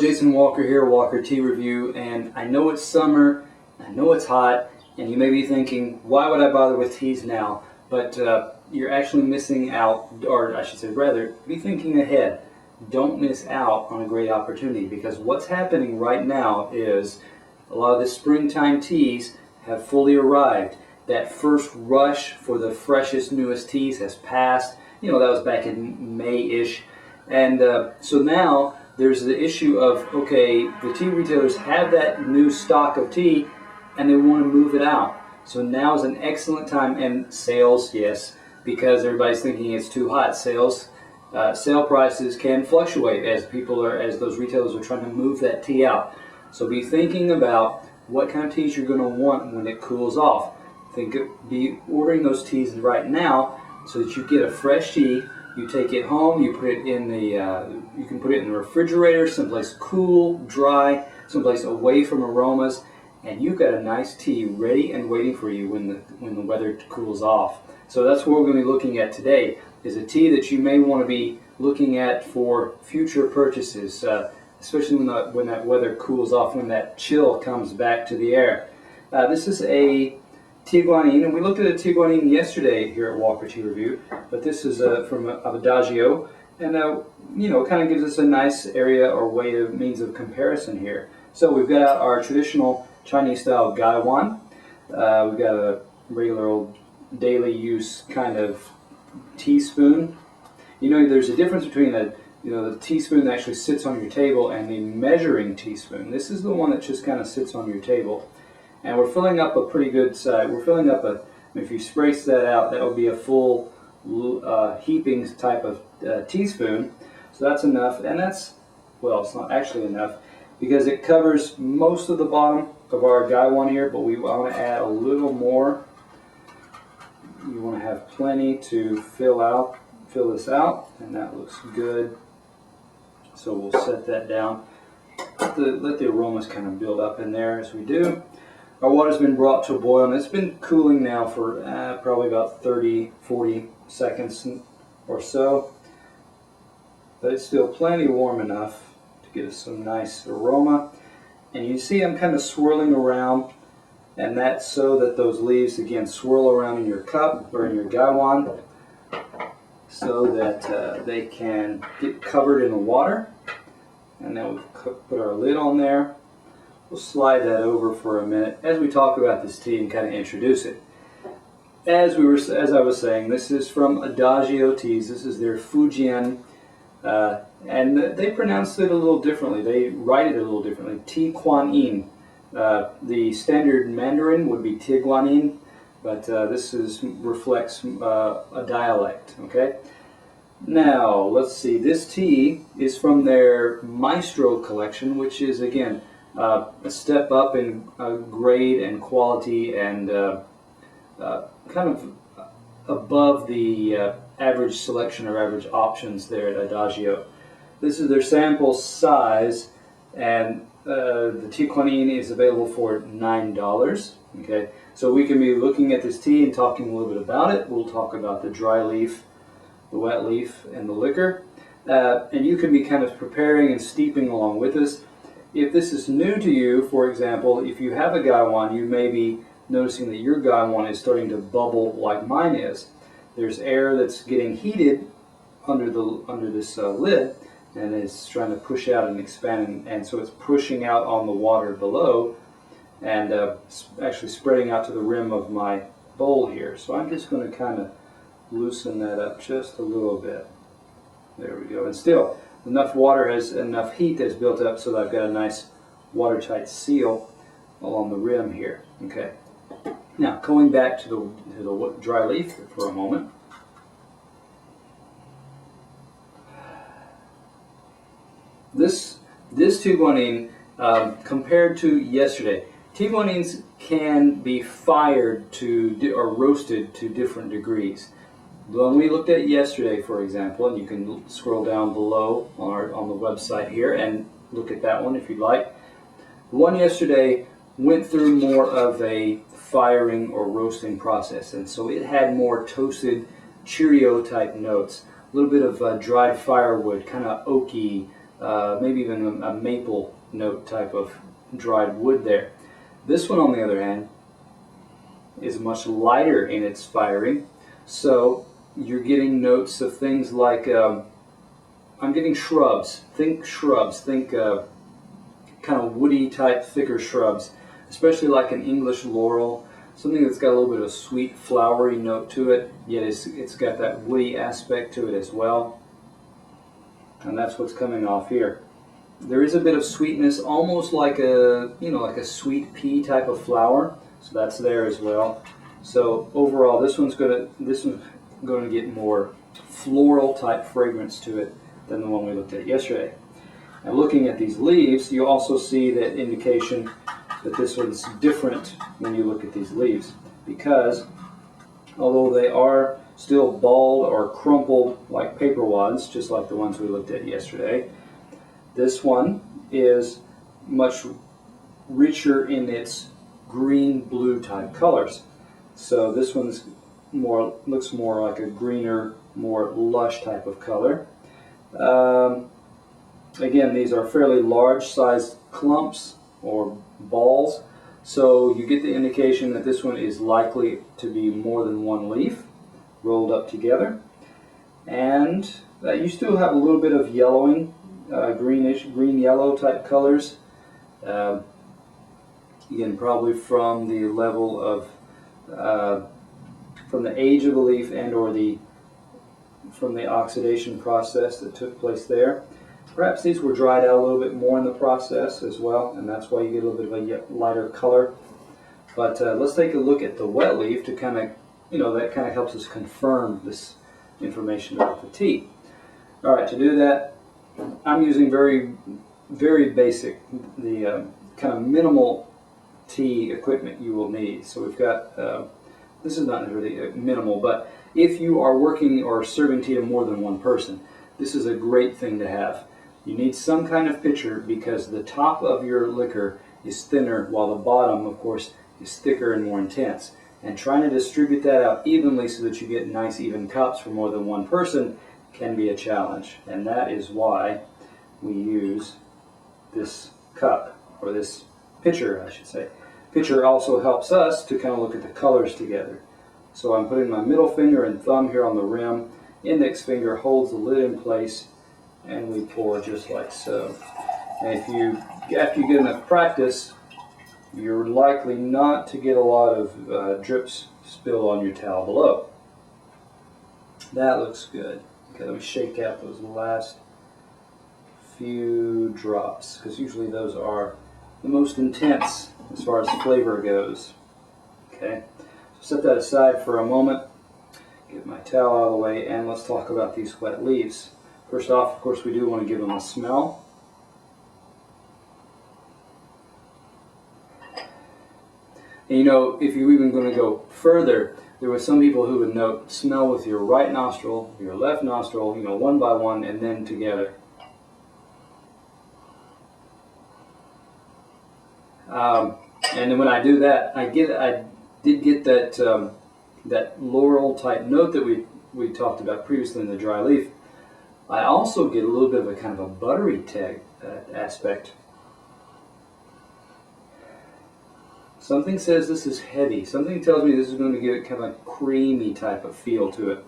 Jason Walker here, Walker Tea Review, and I know it's summer, I know it's hot, and you may be thinking, why would I bother with teas now? But you're actually missing out, or I should say rather, be thinking ahead. Don't miss out on a great opportunity, because what's happening right now is a lot of the springtime teas have fully arrived. That first rush for the freshest, newest teas has passed. You know, that was back in May-ish. And so now there's the issue of, okay, the tea retailers have that new stock of tea and they want to move it out. So now is an excellent time, and sales, yes, because everybody's thinking it's too hot. Sale prices can fluctuate as those retailers are trying to move that tea out. So be thinking about what kind of teas you're going to want when it cools off. Be ordering those teas right now so that you get a fresh tea. You take it home, you put it in the, you can put it in the refrigerator, someplace cool, dry, someplace away from aromas, and you've got a nice tea ready and waiting for you when the weather cools off. So that's what we're going to be looking at today, is a tea that you may want to be looking at for future purchases, especially when that weather cools off, when that chill comes back to the air. This is a TiKuanYin, and we looked at a TiKuanYin yesterday here at Walker Tea Review, but this is from Adagio, and you know, it kind of gives us a nice area or means of comparison here. So we've got our traditional Chinese-style gaiwan. We've got a regular old daily use kind of teaspoon. You know, there's a difference between the teaspoon that actually sits on your table and the measuring teaspoon. This is the one that just kind of sits on your table. And we're filling up a pretty good size. We're filling up if you space that out, that would be a full heaping type of teaspoon. So that's enough, and well, it's not actually enough because it covers most of the bottom of our gaiwan here, but we want to add a little more. You want to have plenty to fill this out, and that looks good. So we'll set that down. Let the aromas kind of build up in there as we do. Our water's been brought to a boil, and it's been cooling now for probably about 30-40 seconds or so. But it's still plenty warm enough to get us some nice aroma. And you see I'm kind of swirling around, and that's so that those leaves, again, swirl around in your cup or in your gaiwan so that they can get covered in the water. And then we'll put our lid on there. We'll slide that over for a minute as we talk about this tea and kind of introduce it. As I was saying, this is from Adagio Teas. This is their Fujian, and they pronounced it a little differently. They write it a little differently. TiKuanYin. The standard Mandarin would be TiKuanYin, but this reflects a dialect. Okay. Now let's see. This tea is from their Maestro collection, which is again a step up in grade and quality, and kind of above the average selection or average options there at Adagio. This is their sample size, and the TiKuanYin is available for $9. Okay, so we can be looking at this tea and talking a little bit about it. We'll talk about the dry leaf, the wet leaf, and the liquor, and you can be kind of preparing and steeping along with us. If this is new to you, for example, if you have a gaiwan, you may be noticing that your gaiwan is starting to bubble like mine is. There's air that's getting heated under this lid, and it's trying to push out and expand, and so it's pushing out on the water below, and actually spreading out to the rim of my bowl here. So I'm just going to kind of loosen that up just a little bit. There we go. And still, enough heat that's built up so that I've got a nice watertight seal along the rim here. Okay. Now, going back to the dry leaf for a moment. This TiKuanYin, compared to yesterday, TiKuanYins can be fired or roasted to different degrees. The one we looked at yesterday, for example, and you can scroll down below on the website here and look at that one if you'd like. The one yesterday went through more of a firing or roasting process, and so it had more toasted Cheerio type notes, a little bit of dried firewood, kind of oaky, maybe even a maple note type of dried wood there. This one, on the other hand, is much lighter in its firing, so you're getting notes of things like, I'm getting shrubs. Think shrubs, think kind of woody type thicker shrubs, especially like an English laurel, something that's got a little bit of a sweet flowery note to it, yet it's got that woody aspect to it as well, and that's what's coming off here. There is a bit of sweetness, almost like a, like a sweet pea type of flower, so that's there as well. So overall, this one's going to get more floral type fragrance to it than the one we looked at yesterday. Now, looking at these leaves, you also see that indication that this one's different when you look at these leaves, because although they are still bald or crumpled like paper wads, just like the ones we looked at yesterday, this one is much richer in its green-blue type colors. So this one's looks more like a greener, more lush type of color. Again, these are fairly large sized clumps or balls, so you get the indication that this one is likely to be more than one leaf rolled up together. And you still have a little bit of yellowing, green-yellow type colors. Again, probably from the level of, from the age of the leaf and or from the oxidation process that took place there. Perhaps these were dried out a little bit more in the process as well, and that's why you get a little bit of a lighter color. But let's take a look at the wet leaf to kind of, that kind of helps us confirm this information about the tea. All right, to do that, I'm using very, very basic, the kind of minimal tea equipment you will need. So we've got, this is not really minimal, but if you are working or serving tea to more than one person, this is a great thing to have. You need some kind of pitcher because the top of your liquor is thinner while the bottom, of course, is thicker and more intense. And trying to distribute that out evenly so that you get nice even cups for more than one person can be a challenge. And that is why we use this cup, or this pitcher, I should say. Pitcher also helps us to kind of look at the colors together. So I'm putting my middle finger and thumb here on the rim. Index finger holds the lid in place, and we pour just like so. And after you get enough practice, you're likely not to get a lot of drips spilled on your towel below. That looks good. Okay, let me shake out those last few drops, because usually those are the most intense as far as flavor goes. Okay, so set that aside for a moment. Get my towel out of the way, and let's talk about these wet leaves. First off, of course, we do want to give them a smell. And if you're even going to go further, there were some people who would note smell with your right nostril, your left nostril, one by one, and then together. And then when I do that, I did get that that laurel type note that we talked about previously in the dry leaf. I also get a little bit of a kind of a buttery aspect. Something says this is heavy. Something tells me this is going to give it kind of a creamy type of feel to it.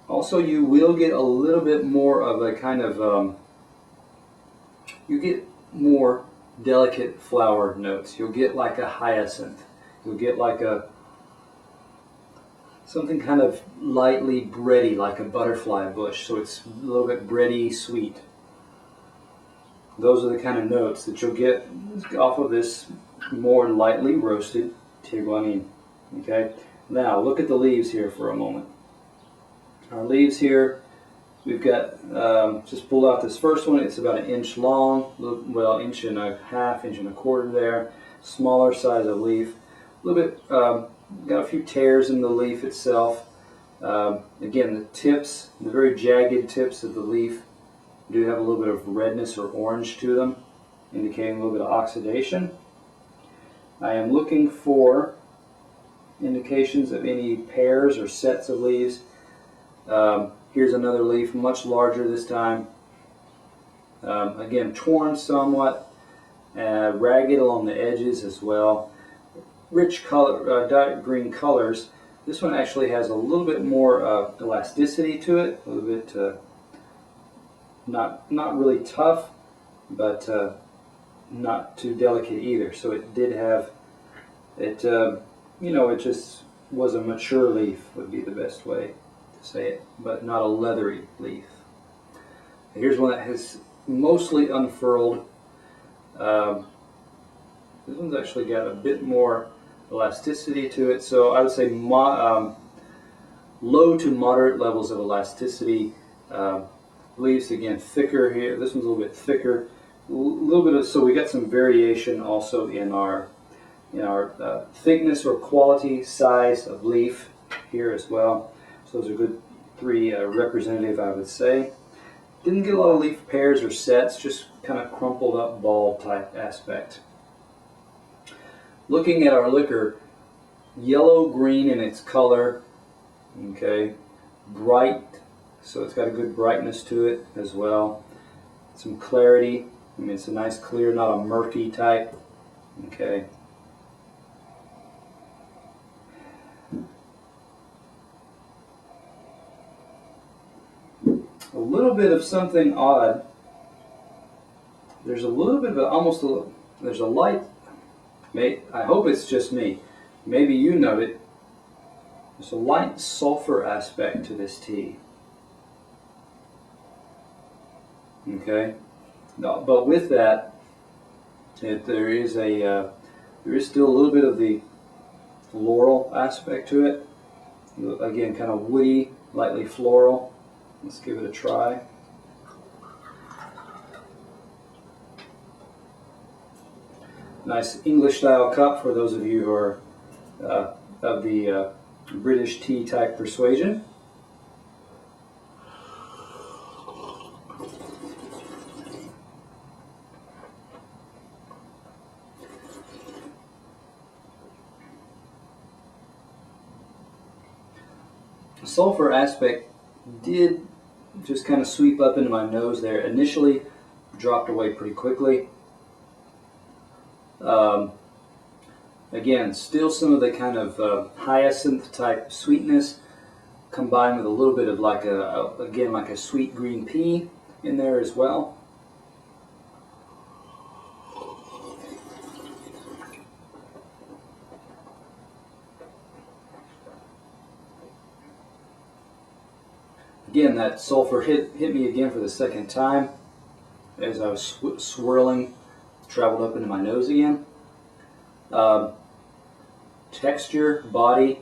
Also, you will get a little bit more of a kind of, you get more delicate flower notes. You'll get like a hyacinth. You'll get like something kind of lightly bready, like a butterfly bush. So it's a little bit bready, sweet. Those are the kind of notes that you'll get off of this more lightly roasted tiguanyin. Okay. Now look at the leaves here for a moment. Our leaves here, we've got, just pulled out this first one. It's about 1 inch long, well, 1.5 inches, 1.25 inches there. Smaller size of leaf. A little bit, got a few tears in the leaf itself. Again, the tips, the very jagged tips of the leaf do have a little bit of redness or orange to them, indicating a little bit of oxidation. I am looking for indications of any pairs or sets of leaves. Here's another leaf, much larger this time. Again, torn somewhat, ragged along the edges as well. Rich color, dark green colors. This one actually has a little bit more elasticity to it, a little bit not really tough, but not too delicate either. So it did have it. You know, it just was a mature leaf would be the best way to say it, but not a leathery leaf. Here's one that has mostly unfurled. This one's actually got a bit more elasticity to it, so I would say low to moderate levels of elasticity. Leaves again thicker here. This one's a little bit thicker. A little bit of, so we got some variation also in our thickness or quality, size of leaf here as well. So those are good three representative, I would say. Didn't get a lot of leaf pairs or sets, just kind of crumpled up ball type aspect. Looking at our liquor, yellow-green in its color, okay, bright, so it's got a good brightness to it as well. Some clarity, I mean it's a nice clear, not a murky type, okay. A little bit of something odd. There's a little bit of there's a light, I hope it's just me, maybe you note it, there's a light sulfur aspect to this tea. Okay, no, but with that, there is still a little bit of the floral aspect to it. Again, kind of woody, lightly floral. Let's give it a try. Nice English style cup for those of you who are of the British tea type persuasion. The sulfur aspect did just kind of sweep up into my nose there. Initially dropped away pretty quickly. Again, still some of the kind of hyacinth type sweetness combined with a little bit of like a sweet green pea in there as well. Again, that sulfur hit me again for the second time as I was swirling, traveled up into my nose again. Texture, body,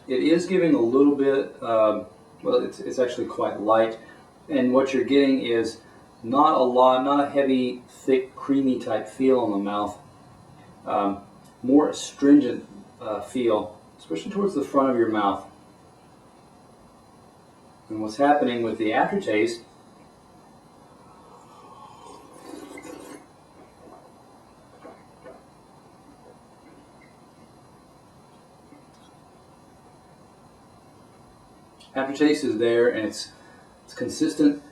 it is giving a little bit, well, it's actually quite light, and what you're getting is not a heavy, thick, creamy type feel in the mouth, more astringent feel, especially towards the front of your mouth. And what's happening with the aftertaste, aftertaste is there, and it's consistent,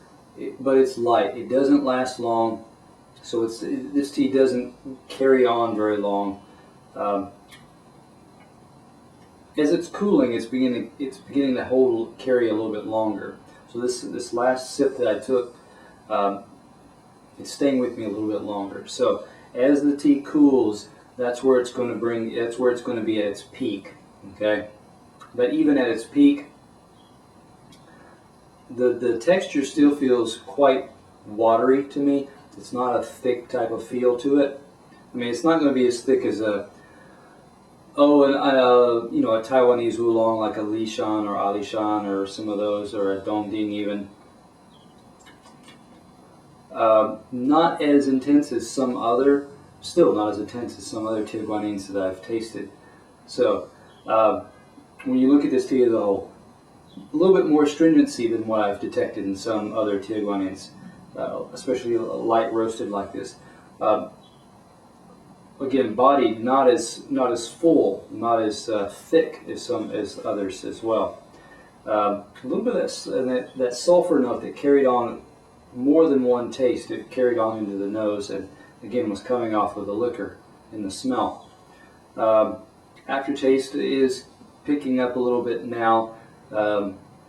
but it's light. It doesn't last long, so this tea doesn't carry on very long. As it's cooling, it's beginning to carry a little bit longer. So this last sip that I took, it's staying with me a little bit longer. So as the tea cools, that's where it's going to be at its peak. Okay, but even at its peak, the texture still feels quite watery to me. It's not a thick type of feel to it. I mean, it's not going to be as thick as a Taiwanese oolong like a Lishan or Alishan or some of those, or a Dongding even. Not as intense as some other, still not as intense as some other Tikuanyins that I've tasted. So when you look at this tea as a whole, a little bit more stringency than what I've detected in some other Tikuanyins, especially light roasted like this. Again, body not as full, not as thick as others as well. A little bit of that sulfur note that carried on more than one taste. It carried on into the nose and again was coming off with the liquor in the smell. Aftertaste is picking up a little bit now.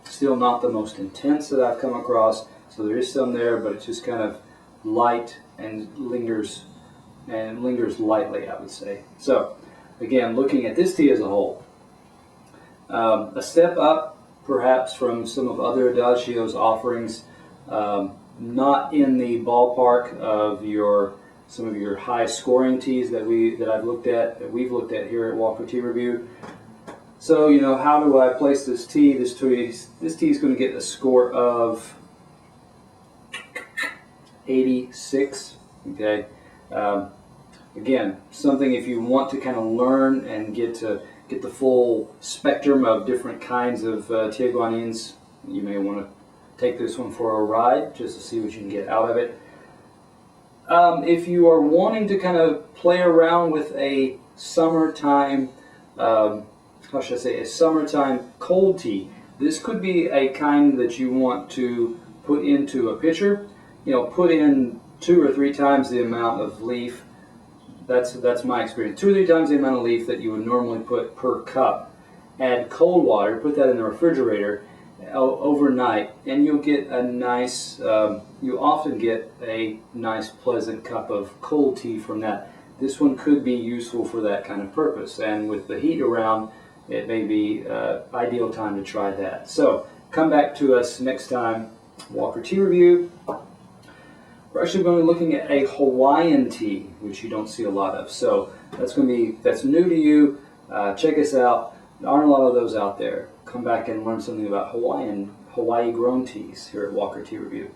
Still not the most intense that I've come across, so there is some there, but it's just kind of light and lingers lightly, I would say. So again, looking at this tea as a whole, a step up perhaps from some of other Adagio's offerings, not in the ballpark of some of your high scoring teas that we've looked at here at Walker Tea Review. So, you know, how do I place this tea? This tea is going to get a score of 86. Okay. Again, something if you want to kind of learn and get the full spectrum of different kinds of TiKuanYins, you may want to take this one for a ride just to see what you can get out of it. If you are wanting to kind of play around with a summertime, how should I say, a summertime cold tea, this could be a kind that you want to put into a pitcher. You know, put in 2 or 3 times the amount of leaf. That's my experience. 2 or 3 times the amount of leaf that you would normally put per cup. Add cold water, put that in the refrigerator overnight, and you'll get a nice, you often get a nice pleasant cup of cold tea from that. This one could be useful for that kind of purpose, and with the heat around, it may be ideal time to try that. So come back to us next time, Walker Tea Review. We're actually going to be looking at a Hawaiian tea, which you don't see a lot of. So that's new to you. Check us out. There aren't a lot of those out there. Come back and learn something about Hawaii grown teas here at Walker Tea Review.